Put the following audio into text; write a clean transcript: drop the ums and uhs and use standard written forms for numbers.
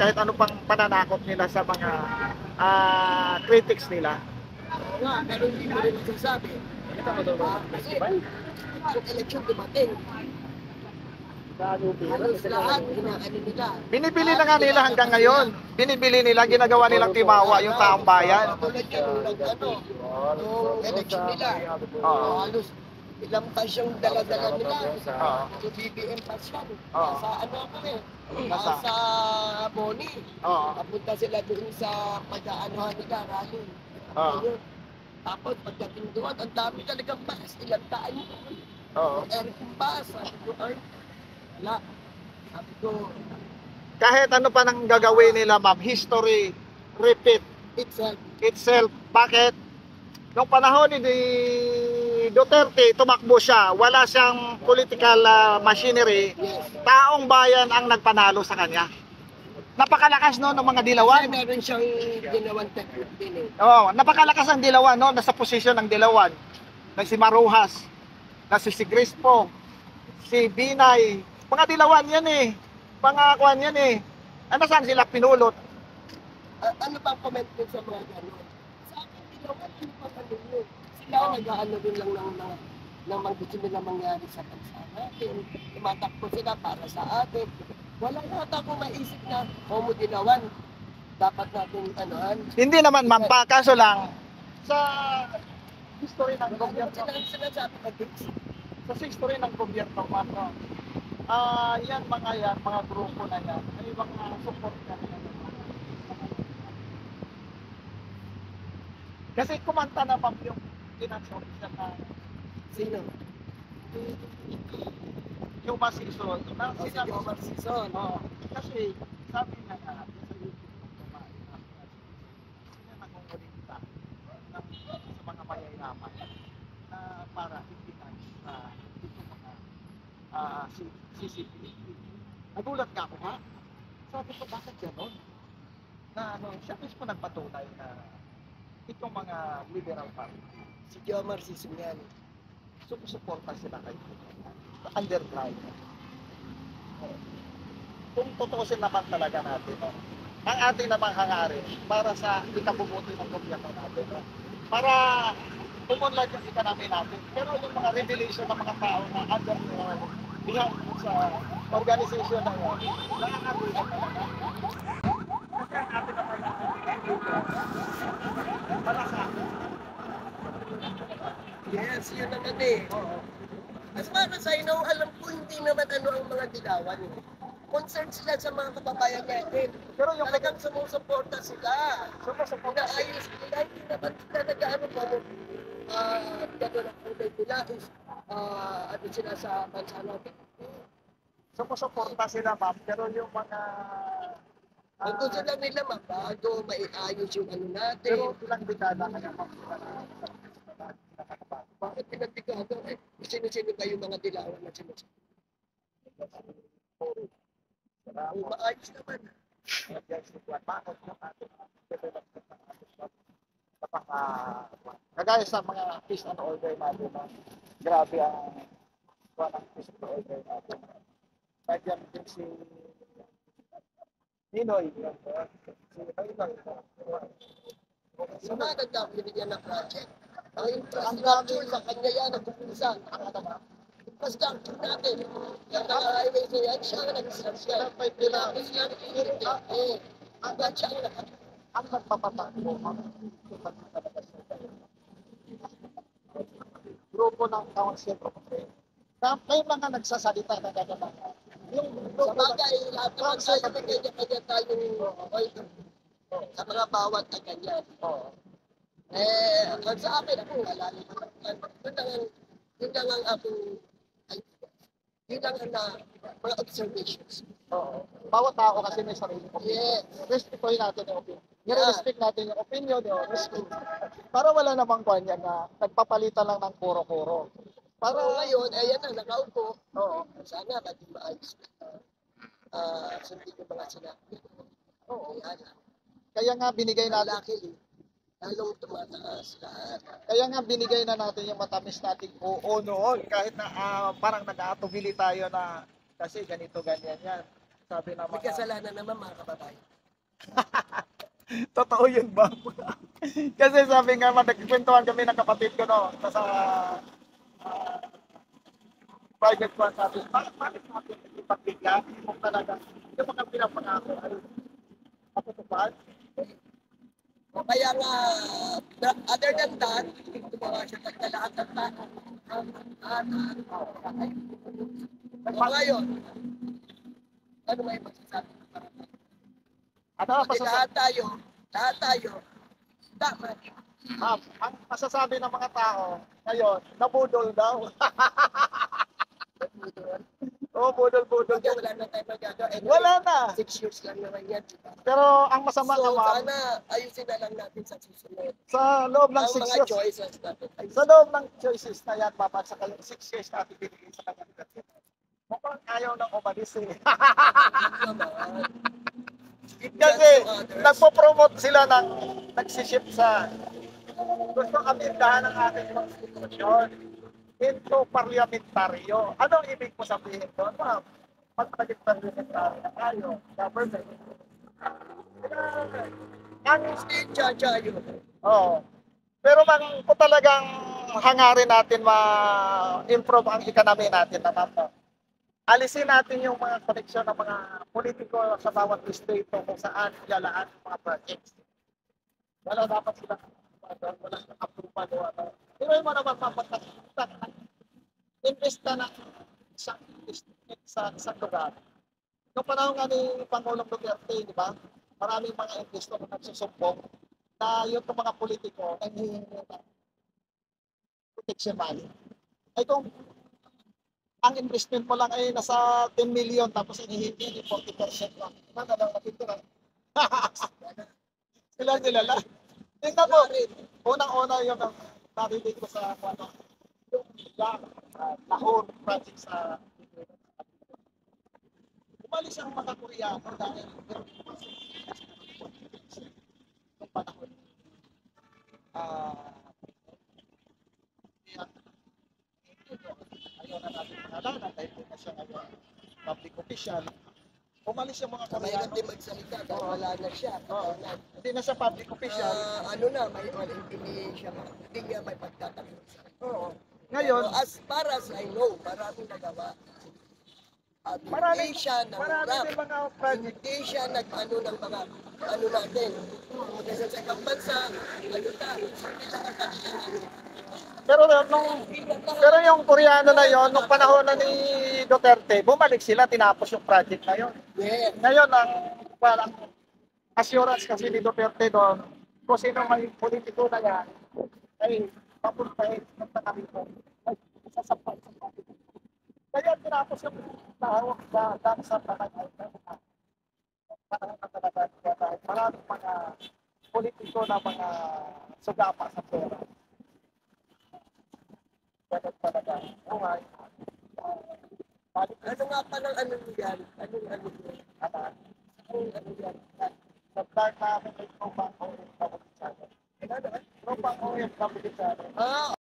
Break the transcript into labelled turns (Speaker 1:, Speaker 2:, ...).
Speaker 1: kahit ano pang pananakot nila sa mga critics nila.
Speaker 2: Oo nga, pero hindi mo rin masasabi. Kasi ang eleksyon dumating. Halos lahat, inaano nila.
Speaker 1: Binibili na nga nila hanggang ngayon. Binibili nila, ginagawa nilang timawa yung taong bayan.
Speaker 2: Tulad yan, nung election nila. Halos ilang pass yung dala-dala nila. So BBM pass yan. Nasa ano ako eh. Nasa Boni. Napunta sila doon sa pag-aanohan nila, rally. Ayun. Tapos pagdating doon, ang dami talagang pass. Ilang taan yun. Eric pass. Sabi ko, ay, wala. Sabi ko,
Speaker 1: Kahit ano pa nang gagawin nila, ma'am, history repeat itself. Bakit? Noong panahon ni Duterte, tumakbo siya. Wala siyang political machinery. Taong bayan ang nagpanalo sa kanya. Napakalakas no ng mga Dilawan.
Speaker 2: kasi meron siyang ginawang technique din eh.
Speaker 1: Napakalakas ang Dilawan no, nasa posisyon ng Dilawan. Na si Maruhas, na si Crispo, si Binay, mga Dilawan yan eh. Mga kuan yan eh. Ano saan sila pinulot?
Speaker 2: Ano bang comment din sa mga gano'n? Sa akin, Dilawan, ano pa ano yun? Sila nag-ano din lang ng mga gusto nila mangyari sa bansa natin. Tumatakbo sila para sa atin. Walang nata akong maisip na homo Dilawan. Dapat natin anohan.
Speaker 1: Hindi naman ma'am, kaso lang sa history ng gobyerno.
Speaker 2: Sinasabi na
Speaker 1: Sa history ng gobyerno, ma'am, no? Yan mga grupo na yan, ay mga support na nila. Kasi kumanta na ma'am yung finance officer na
Speaker 2: sino?
Speaker 1: yung masison.
Speaker 2: Si Omar Sison.
Speaker 1: Kasi sabi na sa YouTube kumain na sila nangungulikta sa mga mayayaman na para i-finance itong mga CCTV. Nagulat ka ako ha? Sabi ko, bakit gano'n? Na siya mismo nagpatunay na itong mga liberal party.
Speaker 2: Si Omar Sison yan.
Speaker 1: Sumusuporta sila kay underground. Kung tutusin naman talaga natin, ang ating namang hangarin para sa ikabubuti ng gobyerno natin, para pumunlad yung economy natin. Pero yung mga revelation ng mga tao na underground, behind sa organization na yun, nakakagulat talaga. Kasi ang ating naman malasakit.
Speaker 2: Yes, yun naman eh. As far as I know, alam ko hindi naman ano ang mga Dilawan. Concerned sila sa mga kababayan natin.
Speaker 1: Pero yung
Speaker 2: Talagang sumusuporta sila.
Speaker 1: sumusuporta
Speaker 2: Inaayos nila, hindi naman sila nag-ano pa mo. Gano'n ang kulay nila is ano sila sa bansa natin.
Speaker 1: sumusuporta sila ma'am, pero yung mga
Speaker 2: Ang gusto lang nila mabago, maiayos yung ano natin.
Speaker 1: pero ilang dekada kaya ma'am sila nakakabago.
Speaker 2: Bakit pinagtikado? Sino-sino ba yung mga Dilawan na sinasabi? Kung maayos naman.
Speaker 1: Bakit yung ating development ng ating kagaya sa mga peace and order natin, grabe ang ng peace and order natin. Nagyan din si Ninoy.
Speaker 2: Sa mga ganda, binigyan ng project. Ang infrastructure sa kanya yan, nagpupusan. Ang ano ba? Infrastructure natin. Yan ang highway sa yan, siya ang nag-structure. Tinapos yan, ang siya ang nag-structure.
Speaker 1: Ang nagpapatakbo, grupo ng council of trade. May mga nagsasalita na gano'n.
Speaker 2: Sa bagay, lahat naman tayo may kanya-kanya tayong sa mga bawat na ganyan. Ang sa akin, ako wala naman. Yun lang ang aking yun lang ang mga observations.
Speaker 1: Bawat tao kasi may sarili ko.
Speaker 2: Yes.
Speaker 1: Respetuhin natin yung opinion. I-respect natin yung opinion, respect. Para wala namang kwan yan na nagpapalitan lang ng kuro-kuro.
Speaker 2: Para ngayon, ayan na, nakaupo.
Speaker 1: Sana
Speaker 2: Maging maayos na. Sundin yung mga sinabi.
Speaker 1: Kaya nga binigay natin.
Speaker 2: Luckily, lalong tumataas lahat.
Speaker 1: Kaya nga binigay na natin yung matamis nating oo noon. Kahit na parang nag-aatubili tayo na kasi ganito, ganyan yan. sabi ng
Speaker 2: May
Speaker 1: mga...
Speaker 2: kasalanan naman mga kababayan.
Speaker 1: Totoo yun ba? Kasi sabi nga, nagkikwentuhan kami ng kapatid ko, no, sa ah, private one sabi, bakit natin ipagbiga kung talaga yung mga pinapangako ay matutupad?
Speaker 2: O kaya nga, other than that, gumawa siya ng lahat ng tao. O ngayon, ano may masasabi?
Speaker 1: Ano ang
Speaker 2: Kasi lahat tayo, dapat.
Speaker 1: ang masasabi ng mga tao ngayon, nabudol daw. Oo, budol-budol.
Speaker 2: Kaya wala na tayo magagawa. Anyway,
Speaker 1: Wala na.
Speaker 2: 6 years lang naman yan. Diba?
Speaker 1: Pero ang masama
Speaker 2: So,
Speaker 1: naman,
Speaker 2: sana ayusin na lang natin sa susunod.
Speaker 1: sa loob ng
Speaker 2: Ang
Speaker 1: 6
Speaker 2: mga
Speaker 1: years,
Speaker 2: choices natin.
Speaker 1: sa loob ng choices na yan, Papa, sa 6 years natin binigay sa kanya. Mukhang ayaw nang umalis eh.
Speaker 2: Naman.
Speaker 1: Kasi nagpo-promote sila ng nagsiship sa gusto amindahan ng ating konstitusyon into parliamentaryo. Anong ibig mo sabihin doon? Ma'am, pag naging parliamentaryo na tayo, government. Ang
Speaker 2: Chacha yun.
Speaker 1: Oo. Pero kung talagang hangarin natin ma-improve ang economy natin naman, no? Alisin natin yung mga koneksyon ng mga politiko sa bawat distrito kung saan yalaan yung mga projects. Wala dapat sila wala silang approval o ano. Pero mo naman invest na ng isang district sa isang lugar. Noong panahon nga ni Pangulong Duterte, di ba? Maraming mga investor na nagsusumbong na yung mga politiko nanghihingi ng protection money. Ay kung ang investment mo lang ay nasa 10 million tapos hinihingi ni 40% lang. Ano na lang natitira? Sila lang. Tingnan mo, unang-una yung narinig ko sa ano, yung Lahore project sa umalis ang mga Koreano dahil yung panahon. Kaya, ayaw na natin pangalanan dahil hindi na siya ngayon public official. Umalis yung mga
Speaker 2: Mahirap
Speaker 1: Koreano.
Speaker 2: din magsalita dahil wala na siya.
Speaker 1: Oo. Hindi na siya public official.
Speaker 2: Ano na, hindi niya may pagtatanggol sa akin.
Speaker 1: Oo. Ngayon,
Speaker 2: Pero as far as I know, maraming nagawa. At
Speaker 1: marami
Speaker 2: hindi siya
Speaker 1: marami
Speaker 2: nangrap.
Speaker 1: din mga project.
Speaker 2: Hindi siya nag-ano ng mga ano natin. Kasi sa ibang bansa, ano na,
Speaker 1: Pero yung Koreano na yon nung panahon na ni Duterte, bumalik sila, tinapos yung project na yon.
Speaker 2: yeah.
Speaker 1: Ngayon, ang parang assurance kasi ni Duterte doon, kung sino may politiko na yan, ay papuntahin ng kami ko. Ay, sasampal. Kaya tinapos yung tawag sa panahon panahon na talaga dahil maraming mga politiko na mga sugapa sa pera. Ganun talaga. Buhay.
Speaker 2: Ano nga pa ng ano yan? Anong ano yan? Ano yan?
Speaker 1: Sa dark namin may tropang OFW sa akin. Tropang OFW sa akin.